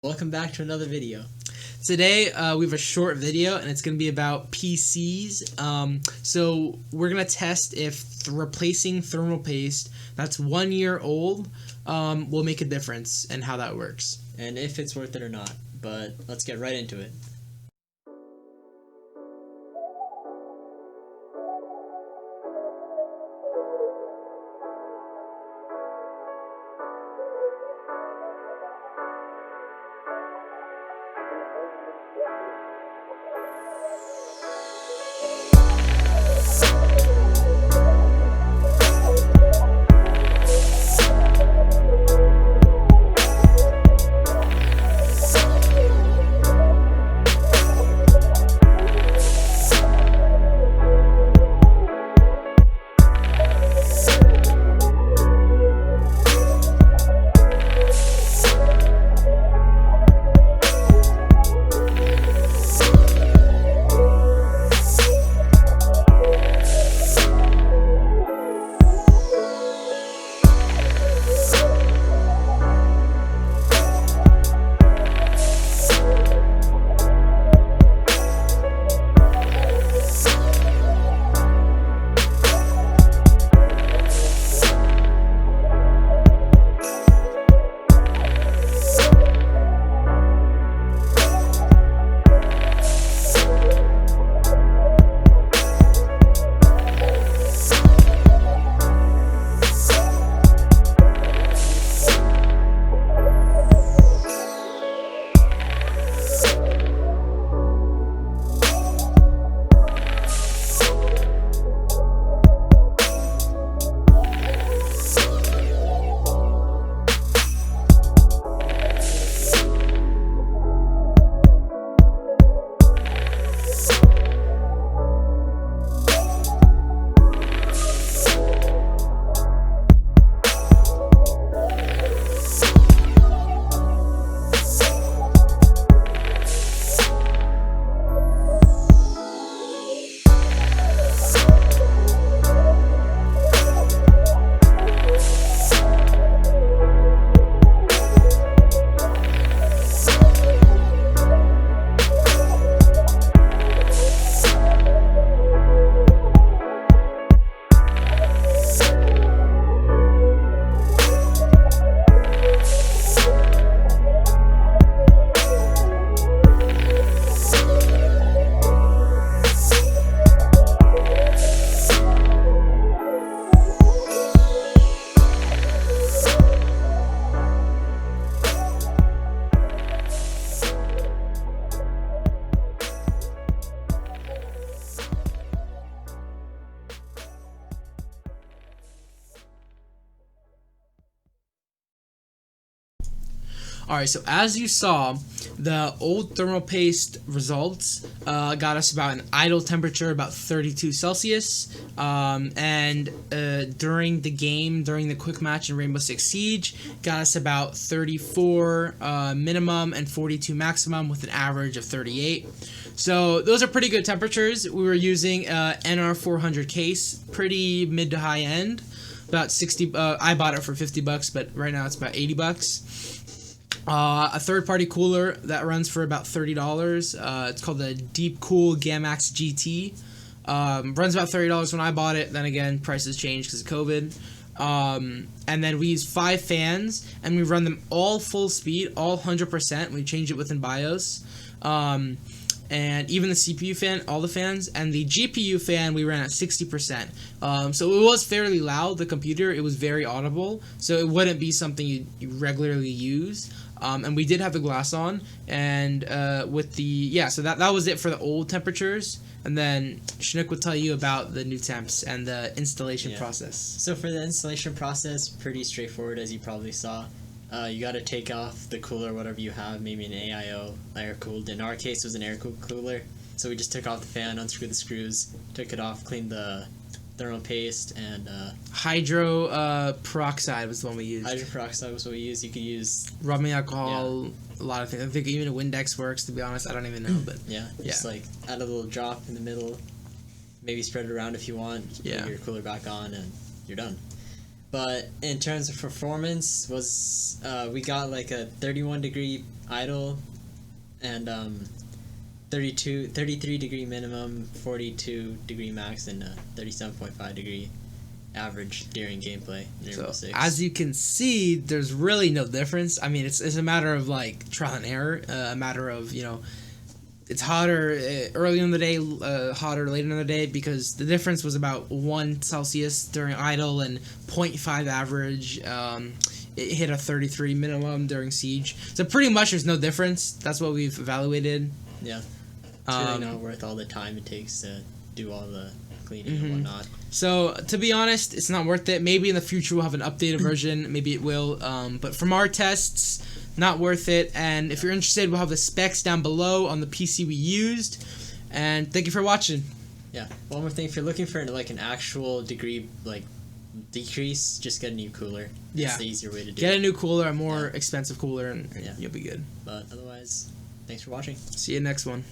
Welcome back to another video. Today we have a short video and it's going to be about PCs. So we're going to test if replacing thermal paste that's 1 year old will make a difference and how that works. And if it's worth it or not. But let's get right into it. Alright, so as you saw, the old thermal paste results got us about an idle temperature about 32 Celsius, and during the game, during the quick match in Rainbow Six Siege, got us about 34 minimum and 42 maximum with an average of 38. So those are pretty good temperatures. We were using NR400 case, pretty mid to high end, about 60. I bought it for $50, but right now it's about $80. A third-party cooler that runs for about $30. It's called the Deep Cool Gamax GT. Runs about $30 when I bought it. Then again, prices changed because of COVID. And then we use 5 fans, and we run them all full speed, all 100%. We change it within BIOS. And even the CPU fan, all the fans, and the GPU fan we ran at 60%. So it was fairly loud, the computer. It was very audible, so it wouldn't be something you regularly use. And we did have the glass on, and so that was it for the old temperatures. And then Chinook will tell you about the new temps and the installation process. So for the installation process, pretty straightforward, as you probably saw. You got to take off the cooler, whatever you have, maybe an AIO, air-cooled. In our case, it was an air-cooled cooler. So we just took off the fan, unscrewed the screws, took it off, cleaned the thermal paste, and hydro peroxide was the one we used. Hydro peroxide was what we used. You could use rubbing alcohol, a lot of things. I think even a Windex works, to be honest. I don't even know, but just like add a little drop in the middle, maybe spread it around if you want. Put your cooler back on, and you're done. But in terms of performance, was we got like a 31 degree idle, and 33 degree minimum, 42 degree max, and a 37.5 degree average during gameplay in Rainbow So Six. as you can see, there's really no difference. I mean, it's a matter of like trial and error, a matter of it's hotter early in the day, hotter later in the day, because the difference was about 1 Celsius during idle and 0.5 average. It hit a 33 minimum during siege. So pretty much there's no difference. That's what we've evaluated. Yeah. It's really not worth all the time it takes to do all the cleaning and whatnot. So to be honest, it's not worth it. Maybe in the future we'll have an updated version. Maybe it will. But from our tests, not worth it. And if you're interested, we'll have the specs down below on the PC we used. And thank you for watching. Yeah. One more thing, if you're looking for like an actual degree like decrease, just get a new cooler. Yeah. That's the easier way to do Get it. a new cooler, a more expensive cooler, and you'll be good. But otherwise, thanks for watching. See you next one.